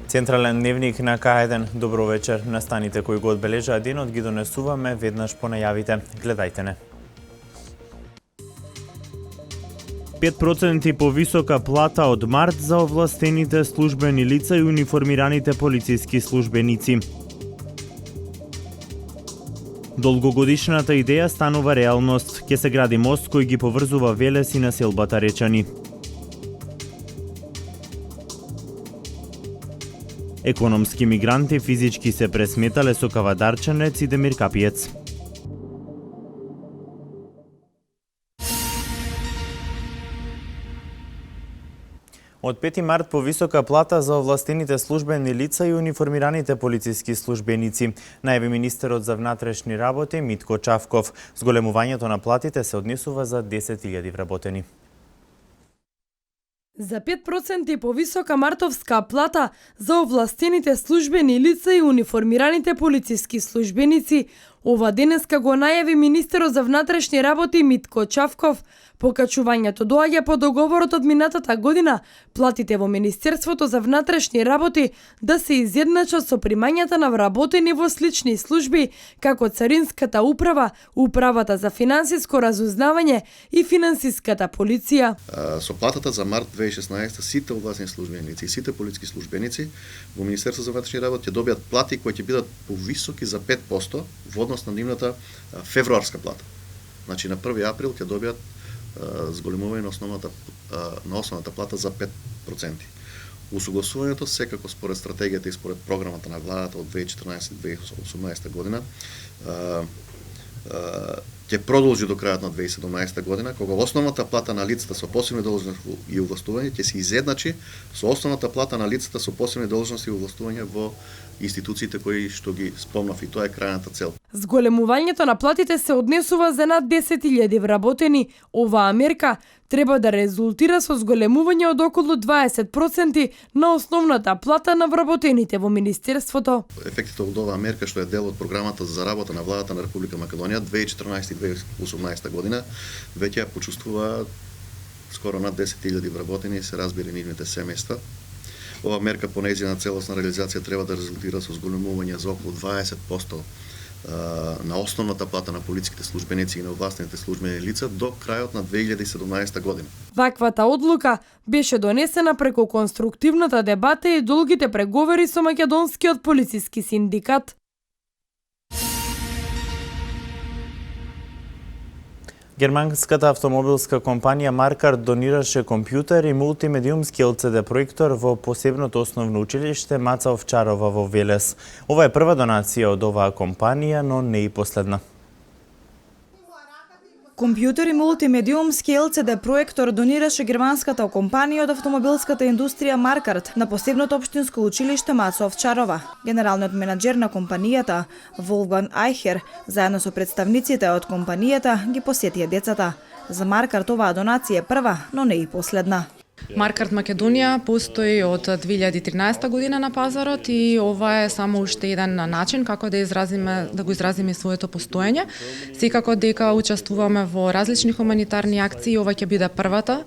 Централен дневник на К1. Добро вечер. Настаните кои го одбележаа денот ги донесуваме веднаш по најавите. Гледајте не. 5% повисока плата од март за овластените службени лица и униформираните полициски службеници. Долгогодишната идеја станува реалност. Ке се гради мост кој ги поврзува Велес и населбата Речани. Економски мигранти физички се пресметале со Кавадарчанец и Демир Капиец. Од 5 март повисока плата за овластените службени лица и униформираните полициски службеници, најави министерот за внатрешни работи Митко Чавков. Зголемувањето на платите се однесува за 10.000 вработени. За 5% повисока мартовска плата за овластените службени лица и униформираните полициски службеници, ова денеска го најави министерот за внатрешни работи Митко Чавков. Покачувањето доаѓа по договорот од минатата година платите во Министерството за внатрешни работи да се изедначат со примањата на вработени во слични служби, како Царинската управа, Управата за финансиско разузнавање и Финансиската полиција. Со платата за март 2016 сите овластени службеници и сите полициски службеници во Министерството за внатрешни работи ќе добијат плати кои ќе бидат повисоки за 5% во однос на нивната февруарска плата. Значи на 1 април ќе добијат зголемување на основната плата за 5%. Усогласувањето секако според стратегијата и според програмата на владата од 2014-2018 година ќе продолжи до крајот на 2017 година, кога основната плата на лицата со посебни должности и овластување ќе се изедначи со основната плата на лицата со посебни должности и овластување во институциите кои што ги спомнав, и тоа е крајната цел. Зголемувањето на платите се однесува за над 10.000 вработени. Оваа мерка треба да резултира со зголемување од околу 20% на основната плата на вработените во Министерството. Ефектите од оваа мерка, што е дел од програмата за работа на владата на Република Македонија 2014-2018 година, веќе ја почувствува скоро над 10.000 вработени и се разбира нивните семејства. Ова мерка по нејзина целосна реализација треба да резултира со зголемување за околу 20% на основната плата на полициските службеници и на овластените службени лица до крајот на 2017 година. Ваквата одлука беше донесена преку конструктивната дебата и долгите преговори со македонскиот полициски синдикат. Германската автомобилска компанија Маркар донираше компјутер и мултимедиумски LCD проектор во посебното основно училиште Маца Овчарова во Велес. Ова е прва донација од оваа компанија, но не и последна. Компјутер и мултимедиумски LCD проектор донираше германската компанија од автомобилската индустрија Маркарт на посебното општинско училиште Маца Овчарова. Генералниот менаџер на компанијата Волфган Айхер заедно со представниците од компанијата ги посетија децата. За Маркарт оваа донација е прва, но не и последна. Маркарт Македонија постои од 2013 година на пазарот и ова е само уште еден начин како да го изразиме своето постоење. Секако дека учествуваме во различни хуманитарни акции, ова ќе биде првата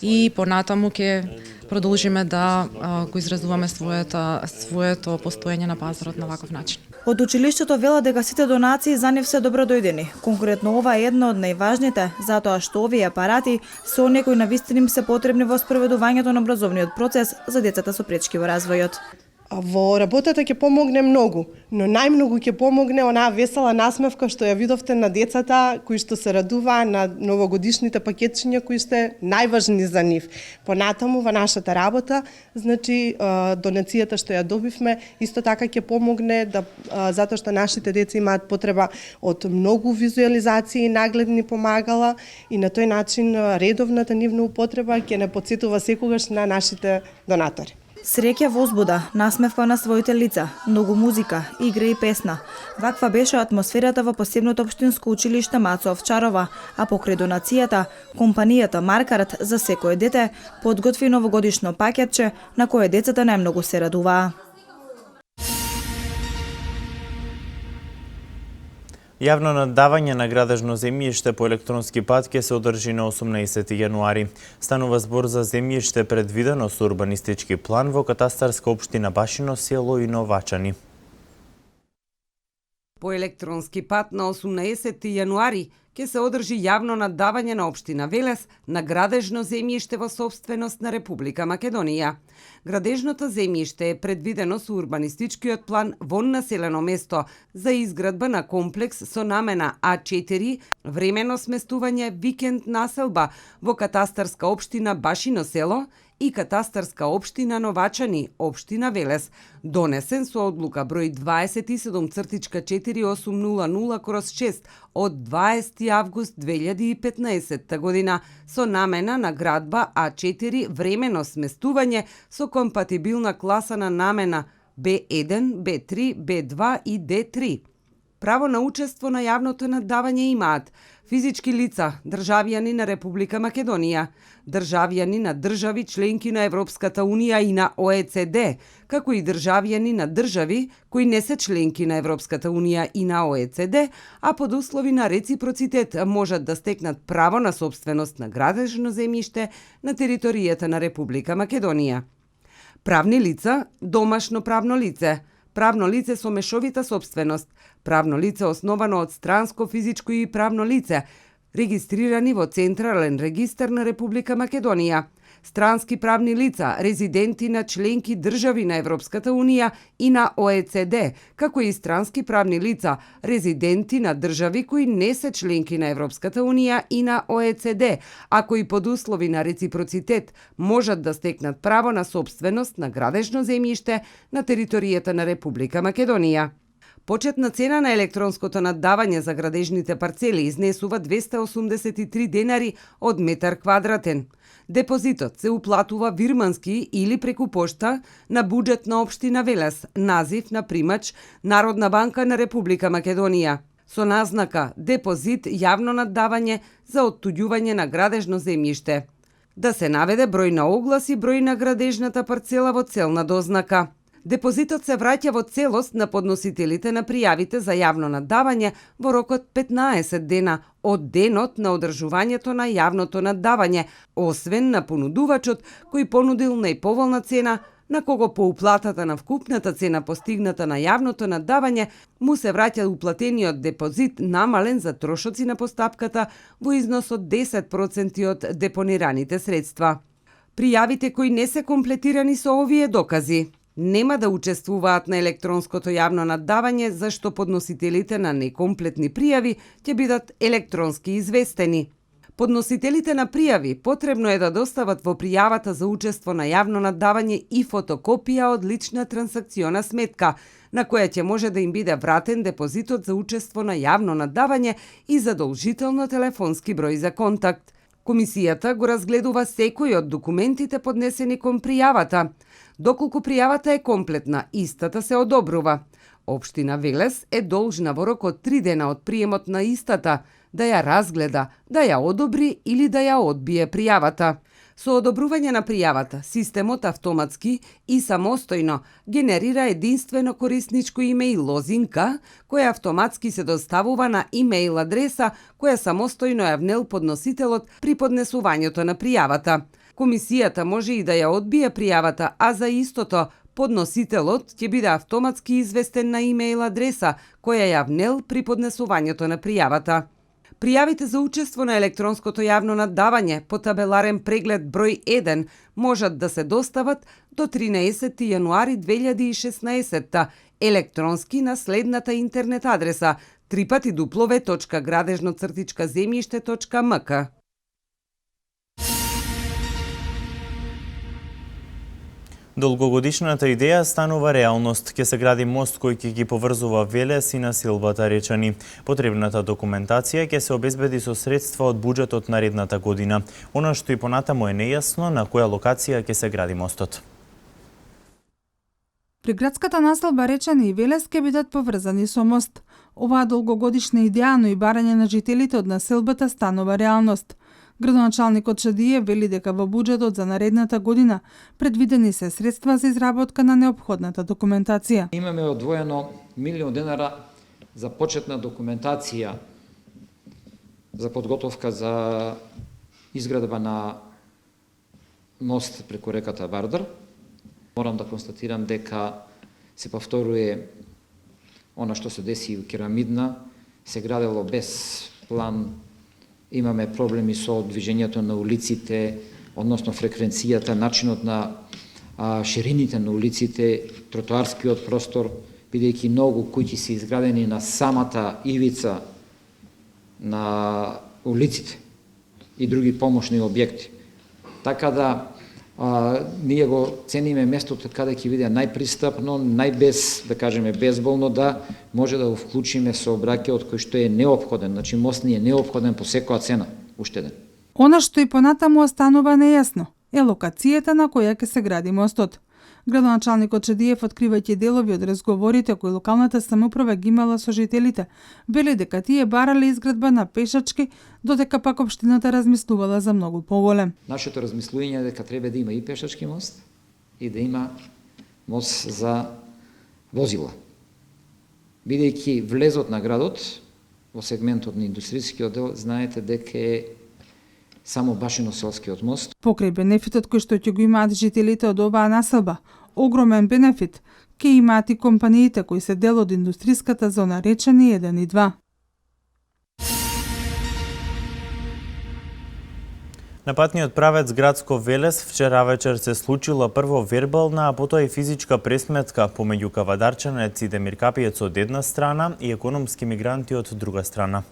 и понатаму ќе продолжиме да го изразуваме своето постоење на пазарот на ваков начин. Од училиштето велат дека сите донации за нив се добродојдени. Конкретно ова е една од најважните, затоа што овие апарати се оние кои навистина им се потребни во спроведувањето на образовниот процес за децата со пречки во развојот. Во работата ќе помогне многу, но најмногу ќе помогне онаа весела насмевка што ја видовте на децата кои што се радуваа на новогодишните пакетчиња кои се најважни за нив. Понатаму во нашата работа, значи донацијата што ја добивме исто така ќе помогне затоа што нашите деца имаат потреба од многу визуализации и нагледни помагала и на тој начин редовната нивна употреба ќе не потсетува секогаш на нашите донатори. Среќа, возбуда, насмевка на своите лица, многу музика, игра и песна. Ваква беше атмосферата во посебното општинско училиште Маца Овчарова, а покрај донацијата, компанијата Маркарт за секое дете подготви новогодишно пакетче на кое децата најмногу се радуваа. Јавно наддавање на градежно земјиште по електронски пат ќе се одржи на 18 јануари. Станува збор за земјиште предвидено со урбанистички план во катастарска општина Башино село и Новачани. По електронски пат на 18 јануари ќе се одржи јавно наддавање на општина Велес на градежно земјиште во сопственост на Република Македонија. Градежното земјиште е предвидено со урбанистичкиот план во населено место за изградба на комплекс со намена А4, временно сместување викенд населба во катастарска општина Башино село и катастарска општина Новачани, општина Велес, донесен со одлука број 27.4800/6 од 20 август 2015 година со намена на градба А4 временно сместување со компатибилна класа на намена Б1, Б3, Б2 и Д3. Право на учество на јавното наддавање имаат физички лица, државјани на Република Македонија, државјани на држави членки на Европската Унија и на ОЕЦД, како и државјани на држави кои не се членки на Европската Унија и на ОЕЦД, а под услови на реципроцитет можат да стекнат право на собственост на градежно земјиште на територијата на Република Македонија. Правни лица, домашно правно лице, правно лице со мешовита собственост, правно лице основано од странско физичко и правно лице, регистрирани во Централен регистар на Република Македонија, странски правни лица, резиденти на членки држави на Европската Унија и на ОЕЦД, како и странски правни лица, резиденти на држави кои не се членки на Европската Унија и на ОЕЦД, а кои под услови на реципроцитет можат да стекнат право на собственост на градежно земјиште на територијата на Република Македонија. Почетна цена на електронското наддавање за градежните парцели изнесува 283 денари од метар квадратен. Депозитот се уплатува вирмански или преку пошта на буџет на општина Велес, назив на примач Народна банка на Република Македонија, со назнака депозит јавно наддавање за оттуѓување на градежно земјиште. Да се наведе број на оглас и број на градежната парцела во целна дознака. Депозитот се враќа во целост на подносителите на пријавите за јавно наддавање во рок од 15 дена од денот на одржувањето на јавното наддавање, освен на понудувачот кој понудил најповолна цена, на кого по уплатата на вкупната цена постигната на јавното наддавање му се враќа уплатениот депозит намален за трошоци на постапката во износ од 10% од депонираните средства. Пријавите кои не се комплетирани со овие докази нема да учествуваат на електронското јавно наддавање, зашто подносителите на некомплетни пријави ќе бидат електронски известени. Подносителите на пријави потребно е да достават во пријавата за учество на јавно наддавање и фотокопија од лична трансакциона сметка, на која ќе може да им биде вратен депозитот за учество на јавно наддавање и задолжително телефонски број за контакт. Комисијата го разгледува секој од документите поднесени кон пријавата. Доколку пријавата е комплетна, истата се одобрува. Општина Велес е должна во рок од 3 дена од приемот на истата да ја разгледа, да ја одобри или да ја одбие пријавата. Со одобрување на пријавата, системот автоматски и самостојно генерира единствено корисничко име и лозинка, која автоматски се доставува на имејл адреса која самостојно ја внел подносителот при поднесувањето на пријавата. Комисијата може и да ја одбие пријавата, а за истото подносителот ќе биде автоматски известен на имејл адреса која ја внел при поднесувањето на пријавата. Пријавите за учество на електронското јавно наддавање по табеларен преглед број 1 можат да се достават до 13 јануари 2016 електронски на следната интернет адреса www.gradежно-земјиште.mk. Долгогодишната идеја станува реалност. Ќе се гради мост кој ќе ги поврзува Велес и населбата Речани. Потребната документација ќе се обезбеди со средства од буџетот наредната година. Она што и понатаму е нејасно на која локација ќе се гради мостот. При градската населба Речани и Велес ќе бидат поврзани со мост. Оваа долгогодишна идеја, но и барање на жителите од населбата станува реалност. Градоначалникот Шадиев вели дека во буџетот за наредната година предвидени се средства за изработка на неопходната документација. Имаме одвоено 1.000.000 денара за почетна документација за подготовка за изградба на мост преку реката Вардар. Морам да констатирам дека се повторува она што се деси у Керамидна, се градело без план, имаме проблеми со движењето на улиците, односно фреквенцијата, начинот на ширините на улиците, тротоарскиот простор, бидејќи многу куќи се изградени на самата ивица на улиците и други помошни објекти. Така да ние го цениме местото каде ќе биде најпристапно, најбез, да кажеме, безболно, да може да го вклучиме сообраќајот кој што е неопходен. Значи, мост ни е неопходен по секоја цена, уштеден. Она што и понатаму останува нејасно е локацијата на која ќе се гради мостот. Градоначалникот Чедиев, откривајќи делови од разговорите кои локалната самоуправа ги имала со жителите, вели дека тие барале изградба на пешачки, додека пак општината размислувала за многу поголем. Нашето размислување е дека треба да има и пешачки мост и да има мост за возила. Бидејќи влезот на градот во сегментот на индустријскиот дел, знаете дека е само Башино-селскиот мост. Покрај бенефитот кој што ќе го имаат жителите од оваа населба, огромен бенефит ќе имаат и компаниите кои се дел од индустријската зона речени 1 и 2. На патниот правец Градско Велес вчера вечер се случила прво вербална, а потоа и физичка пресметка помеѓу кавадарчанец и демиркапиец од една страна и економски мигранти од друга страна.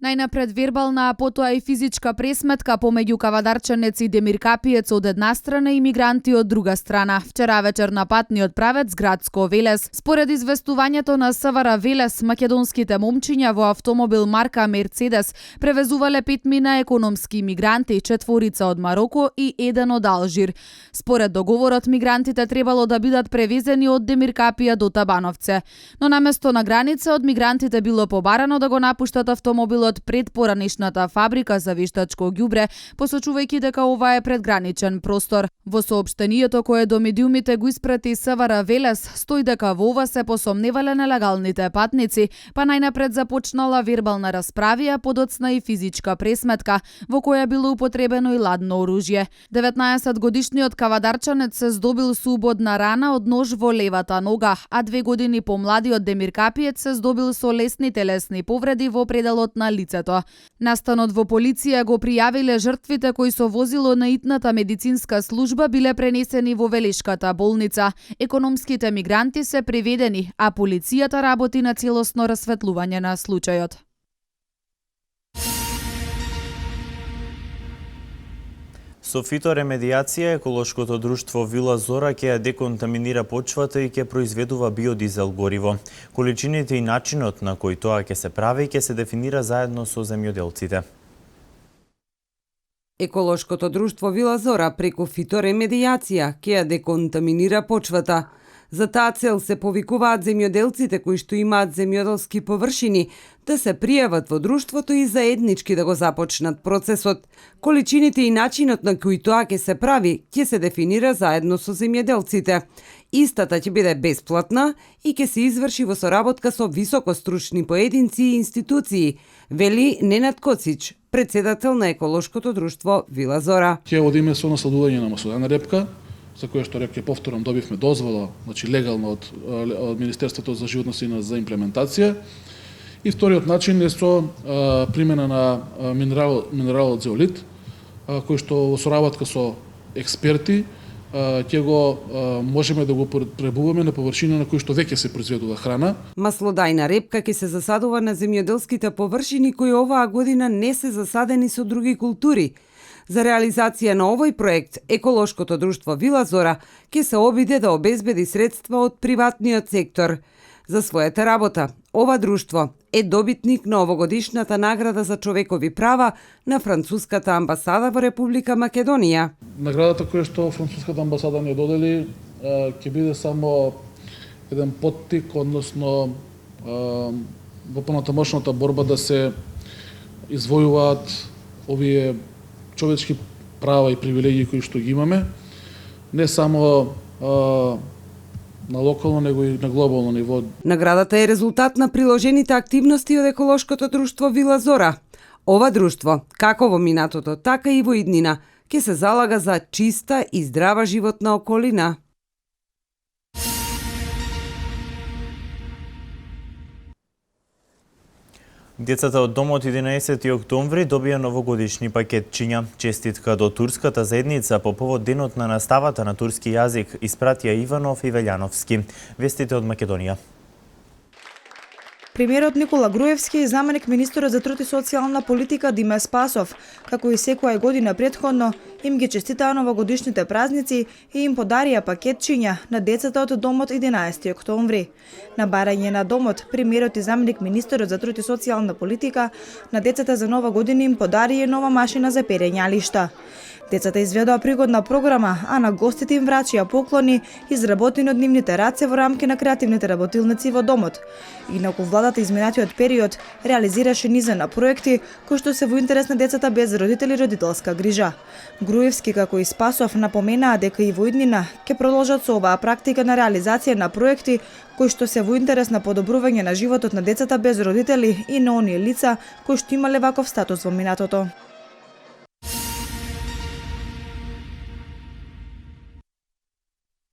Најнапред вербална, а потоа и физичка пресметка помеѓу кавадарчанец и демиркапиец од една страна и мигранти од друга страна. Вчера вечер на патниот правец Градско Велес. Според известувањето на СВР Велес, македонските момчиња во автомобил марка Мерцедес превезувале 5 економски мигранти, 4 од Мароко и 1 од Алжир. Според договорот, мигрантите требало да бидат превезени од Демиркапија до Табановце. Но наместо на граница од мигрантите било побарано да го напуштат автомобилот пред поранишната фабрика за вештачко ѓубре, посочувајќи дека ова е предграничен простор. Во соопштението кое до медиумите го испрати СВР Велес, стои дека во ова се посомневале нелегалните патници, па најнапред започнала вербална расправија, подоцна и физичка пресметка, во која било употребено и ладно оружје. 19-годишниот кавадарчанец се здобил со убодна рана од нож во левата нога, а 2 години помладиот демиркапиец се здобил со лесни телесни повреди во пределот на лицето. Настанот во полиција го пријавиле жртвите кои со возило на итната медицинска служба биле пренесени во Велешката болница. Економските мигранти се приведени, а полицијата работи на целосно расветлување на случајот. Со фиторемедиација, еколошкото друштво Вила Зора ќе деконтаминира почвата и ќе произведува биодизел гориво. Количините и начинот на кој тоа ќе се прави ќе се дефинира заедно со земјоделците. Еколошкото друштво Вила Зора преку фиторемедиација ќе ја деконтаминира почвата. За таа цел се повикуваат земјоделците кои што имаат земјоделски површини да се пријават во друштвото и заеднички да го започнат процесот. Количините и начинот на кој тоа ќе се прави ќе се дефинира заедно со земјоделците. Истата ќе биде бесплатна и ќе се изврши во соработка со високостручни поединци и институции, вели Ненад Коцич, председател на еколошкото друштво Вила Зора. Ќе одиме со наследување на маслодена репка, за кое што ќе повторам добивме дозвола, значи легално од Министерството за животна средина за имплементација. И вториот начин е со примена на минералот зеолит, кој што во соработка со експерти ќе го можеме да го потребуваме на површина на кој што веќе се произведува храна. Маслодајна репка ќе се засадува на земјоделските површини кои оваа година не се засадени со други култури. За реализација на овој проект, еколошкото друштво Вила Зора ќе се обиде да обезбеди средства од приватниот сектор. За својата работа, ова друштво е добитник на овогодишната награда за човекови права на француската амбасада во Република Македонија. Наградата која што француската амбасада ни додели ќе биде само еден поттик, односно во понатамошната борба да се извојуваат овие човечки права и привилегии кои што ги имаме, не само на локално, него и на глобално ниво. Наградата е резултат на приложените активности од еколошкото друштво Вила Зора. Ова друштво, како во минатото, така и во иднина, ќе се залага за чиста и здрава животна околина. Децата од домот 11 октомври добија новогодишни пакетчиња. Честитка до турската заедница по повод денот на наставата на турски јазик испратија Иванов и Велјановски. Вестите од Македонија. Премиерот Никола Груевски и заменик министерот за труд и социјална политика Диме Спасов, како и секоја година претходно, им ги честитаа новогодишните празници и им подарија пакетчиња на децата од домот 11 октомври. На барање на домот, премиерот и заменик министерот за труд и социјална политика на децата за нова година им подарија нова машина за перење алишта. Децата изведоа пригодна програма, а на гостите им врачија поклони изработени од нивните раце во рамки на креативните работилници во домот. Инаку владата изминатиот период реализираше низа на проекти кои што се во интерес на децата без родители и родителска грижа. Груевски како и Спасов напоменаа дека и во иднина ќе продолжат со оваа практика на реализација на проекти кои што се во интерес на подобрување на животот на децата без родители и на оние лица кои што имале ваков статус во минатото.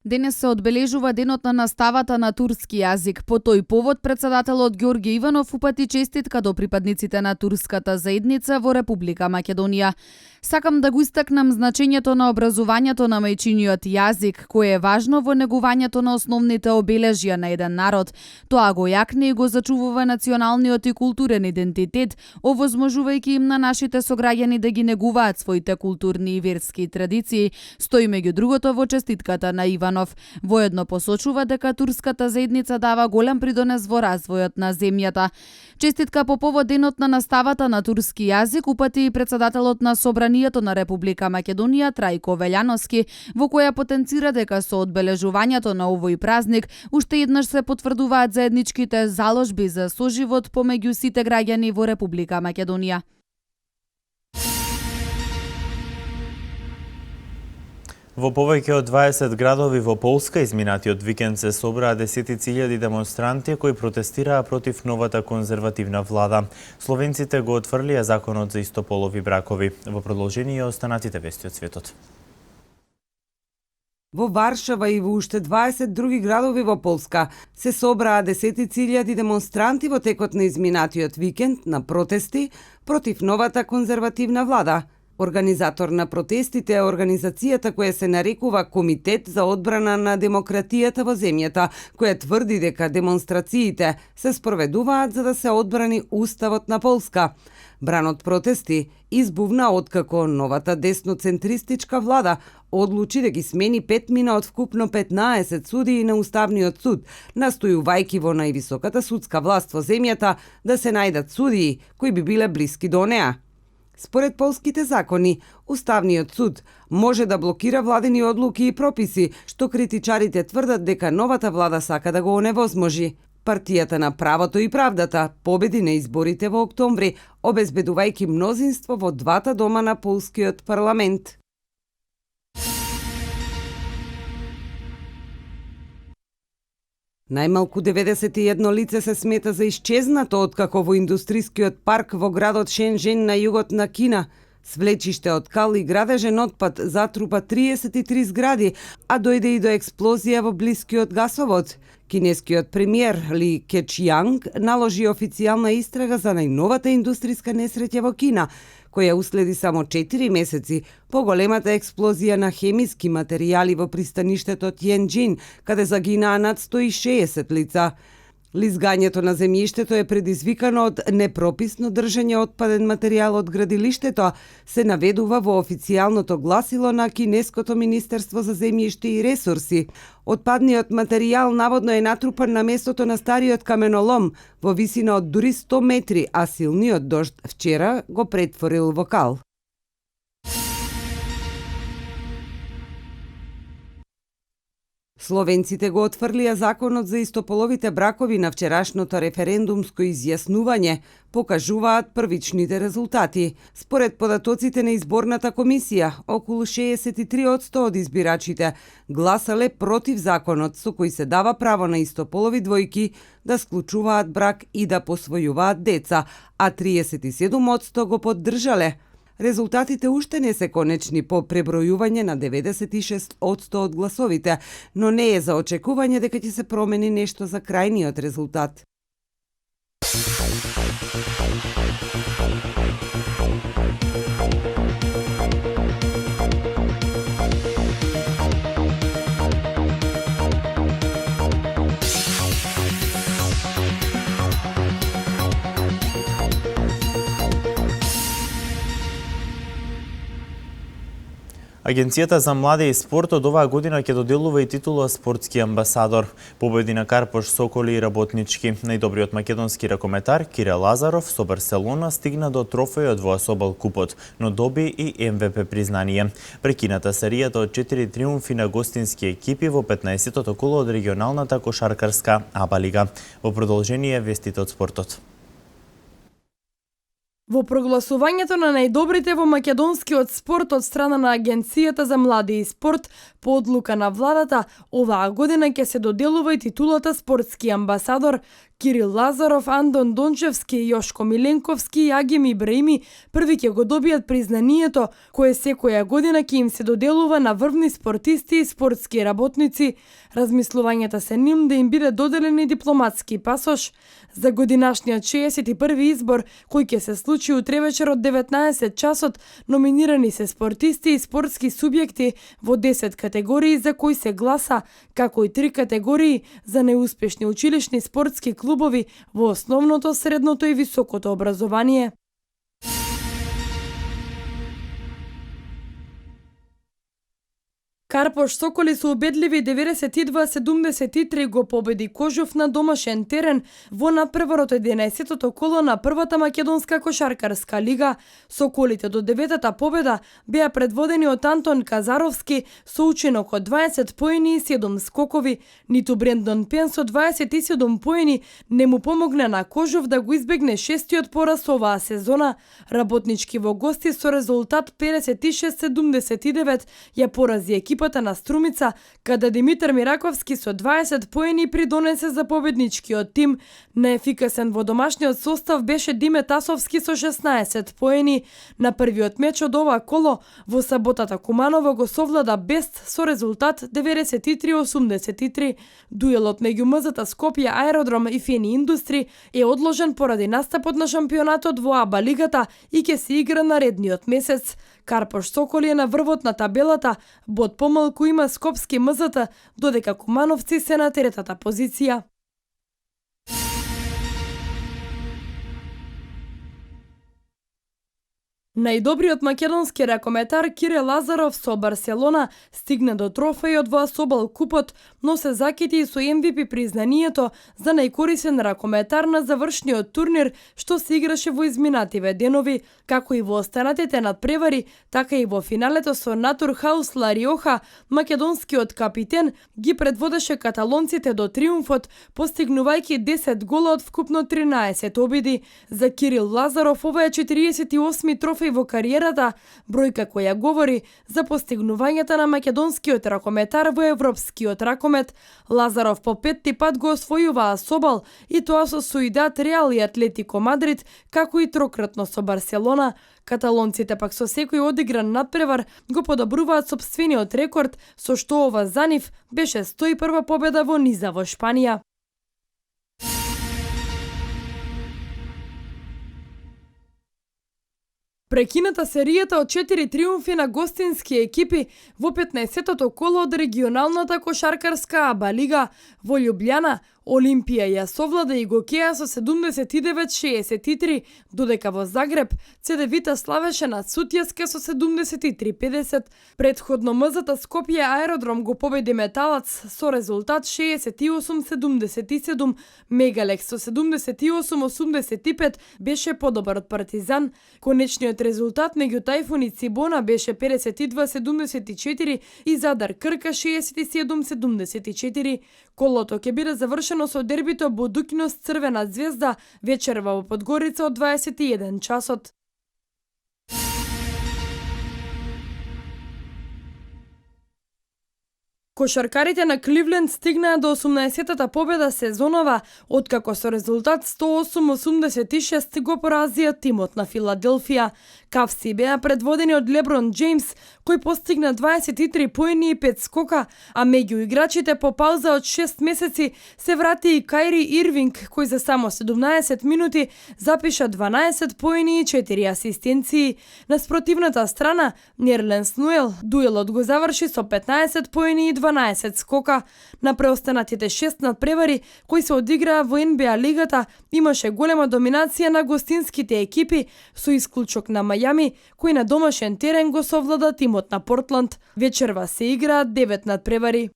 Денес се одбележува денот на наставата на турски јазик. По тој повод претседателот Ѓорѓе Иванов упати честитка до припадниците на турската заедница во Република Македонија. Сакам да го истакнам значењето на образувањето на мајчиниот јазик, кое е важно во негувањето на основните обележја на еден народ. Тоа го јакне и го зачувува националниот и културен идентитет, овозможувајќи им на нашите сограѓани да ги негуваат своите културни и верски традиции, стои меѓу другото во честитката на Иванов. Воедно посочува дека турската заедница дава голем придонес во развојот на земјата. Честитка по повод денот на наставата на турски јазик упати и претседателот на Собранието на Република Македонија Трајко Велјановски, во која потенцира дека со одбележувањето на овој празник уште еднаш се потврдуваат заедничките заложби за соживот помеѓу сите граѓани во Република Македонија. Во повеќе од 20 градови во Полска изминатиот викенд се собраа десетици илјади демонстранти кои протестираа против новата конзервативна влада. Словенците го отфрлија законот за истополови бракови. Во продолжение останатите вести од светот. Во Варшава и во уште 20 други градови во Полска се собраа десетици илјади демонстранти во текот на изминатиот викенд на протести против новата конзервативна влада. Организатор на протестите е организацијата која се нарекува Комитет за одбрана на демократијата во земјата, која тврди дека демонстрациите се спроведуваат за да се одбрани уставот на Полска. Бранот протести избувна откако новата десноцентристичка влада одлучи да ги смени 5 од вкупно 15 судии на Уставниот суд, настојувајќи во највисоката судска власт во земјата да се најдат судии кои би биле блиски до неа. Според полските закони, Уставниот суд може да блокира владени одлуки и прописи, што критичарите тврдат дека новата влада сака да го оневозможи. Партијата на правото и правдата победи на изборите во октомври, обезбедувајќи мнозинство во двата дома на полскиот парламент. Најмалку 91 лице се смета за исчезнато откако во индустрискиот парк во градот Шенжен на југот на Кина свлечиште од кал и градежен отпад затрупа 33 згради, а дојде и до експлозија во блискиот гасовод. Кинескиот премиер Ли Кечјанг наложи официјална истрага за најновата индустријска несреќа во Кина, која уследи само 4 месеци по големата експлозија на хемиски материјали во пристаништето Тиенџин, каде загинаа над 160 лица. Лизгањето на земјиштето е предизвикано од непрописно држање отпаден материјал од градилиштето, се наведува во официјалното гласило на Кинеското министерство за земјиште и ресурси. Отпадниот материјал наводно е натрупан на местото на стариот каменолом во висина од дури 100 метри, а силниот дожд вчера го претворил во кал. Словенците го отфрлија законот за истополовите бракови на вчерашното референдумско изјаснување, покажуваат првичните резултати. Според податоците на изборната комисија, околу 63% од избирачите гласале против законот со кој се дава право на истополови двојки да склучуваат брак и да посвојуваат деца, а 37% го поддржале. Резултатите уште не се конечни по пребројување на 96% од гласовите, но не е за очекување дека ќе се промени нешто за крајниот резултат. Агенцијата за младе и спорт од оваа година ќе доделува и титула спортски амбасадор. Победи на Карпош, Соколи и Работнички. Најдобриот македонски ракометар Кире Лазаров со Барселона стигна до трофејот во Асобал купот, но доби и МВП признание. Прекината серијата од 4 триумфи на гостински екипи во 15-тото коло од регионалната кошаркарска АБА лига. Во продолжение вестите од спортот. Во прогласувањето на најдобрите во македонскиот спорт од страна на Агенцијата за млади и спорт по одлука на владата, оваа година ќе се доделува и титулата спортски амбасадор. Кирил Лазаров, Андон Дончевски, Јошко Миленковски и Агим Ибраими први ќе го добијат признанието кое секоја година ќе им се доделува на врвни спортисти и спортски работници. Размислувањата се ним да им биде доделен и дипломатски пасош. За годинашниот 61 избор, кој ќе се случи утре вечер од 19 часот, номинирани се спортисти и спортски субјекти во 10 категории за кои се гласа, како и 3 категории за неуспешни училишни спортски клубови во основното, средното и високото образование. Карпош Соколи со убедливи 92-73 го победи Кожув на домашен терен во надпреварот 11-тото коло на првата македонска кошаркарска лига. Соколите до 9-та победа беа предводени од Антон Казаровски со учинок од 20 поени и 7 скокови. Ниту Брендон Пен со 27 поени не му помогне на Кожув да го избегне шестиот пораз оваа сезона. Работнички во гости со резултат 56-79 ја порази екипата на Струмица, каде Димитар Мираковски со 20 поени придонесе за победничкиот тим. Неефикасен во домашниот состав беше Диме Тасовски со 16 поени. На првиот меч од ова коло во саботата Куманово го совлада Бест со резултат 93-83. Дуелот меѓу МЗ Скопје Аеродром и Фени Индустри е одложен поради настапот на шампионатот во АБА лигата и ќе се игра наредниот месец. Карпош Соколи е на врвот на табелата, бод помалку има Скопски МЗТ, додека Кумановци се на третата позиција. Најдобриот македонски ракометар Кире Лазаров со Барселона стигна до трофејот во Асобал купот, но се закити и со MVP признанието за најкорисен ракометар на завршниот турнир што се играше во изминативе денови, како и во останатите надпревари, така и во финалето со Натурхаус Ла Риоха, македонскиот капитен ги предводеше каталонците до триумфот, постигнувајќи 10 гола од вкупно 13 обиди. За Кирил Лазаров ова е 48-ми трофеј во кариерата, бројка која говори за постигнувањата на македонскиот ракометар во европскиот ракомет. Лазаров по петти пат го освојува Асобал и тоа со Суидат Реал и Атлетико Мадрид, како и трократно со Барселона. Каталонците пак со секој одигран надпревар го подобруваат сопствениот рекорд, со што ова за нив беше 101 победа во низа во Шпанија. Прекината серијата од 4 триумфи на гостински екипи во 15-тото коло од регионалната кошаркарска АБА лига во Љубљана, Олимпија ја совлада и Гокеа со 79-63, додека во Загреб Цедевита славеше над Сутјеска со 73-50. Предходно МЗ-та Скопје аеродром го победи Металац со резултат 68-77, Мегалекс со 78-85 беше подобар од Партизан. Конечниот резултат меѓу Тајфун и Цибона беше 52-74 и Задар Крка 67-74. Колото ќе биде завршено со дербито Будукност Црвена звезда вечерва во Подгорица од 21 часот. Кошаркарите на Кливленд стигнаа до 18-тата победа сезонова, откако со резултат 108-86 го поразија тимот на Филаделфија. Кавси беа предводени од Леброн Джеймс, кој постигна 23 поени и 5 скока, а меѓу играчите по пауза од 6 месеци се врати и Кајри Ирвинг, кој за само 17 минути запиша 12 поени и 4 асистенции. На спротивната страна, Нерленс Нуел дуелот го заврши со 15 поени и 12 скока. На преостанатите 6 надпревари кои се одиграа во НБА лигата, имаше голема доминација на гостинските екипи, со исклучок на Мајами, кој на домашен терен го совлада тимот на Портланд. Вечерва се играат 9 надпревари.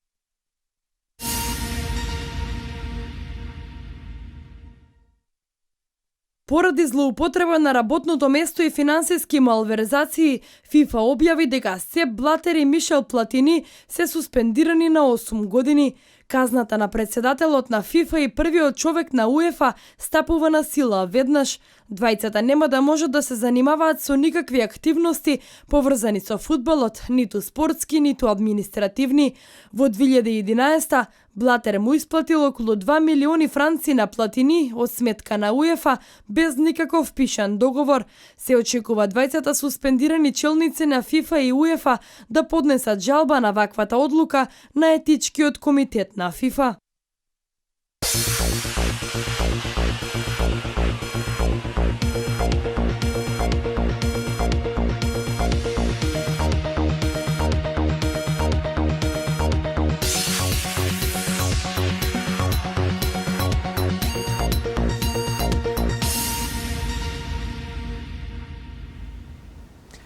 Поради злоупотреба на работното место и финансиски малверзации, ФИФА објави дека Сеп Блатер и Мишел Платини се суспендирани на 8 години. Казната на председателот на ФИФА и првиот човек на УЕФА стапува на сила веднаш. Двајцата нема да можат да се занимаваат со никакви активности поврзани со фудбалот, ниту спортски, ниту административни. Во 2011 Блатер му исплатил околу 2 милиони франци на Платини од сметка на УЕФА без никаков пишан договор. Се очекува двајцата суспендирани челници на ФИФА и УЕФА да поднесат жалба на ваквата одлука на етичкиот комитет на ФИФА.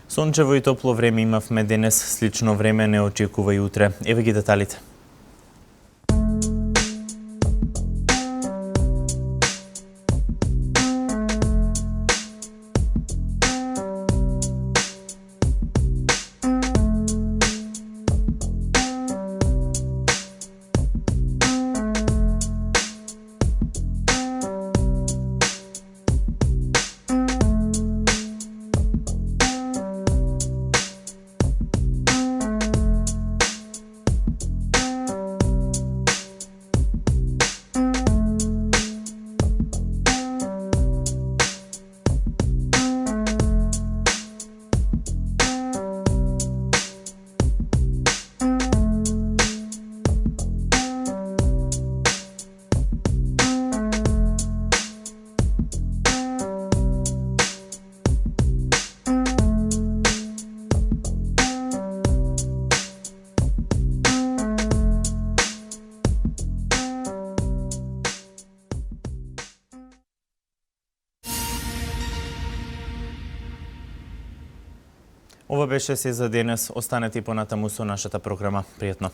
Сончево и топло време имавме денес, слично време не очекува и утре. Еве ги деталите. Ова беше се за денес. Останете и понатаму со нашата програма. Пријатно.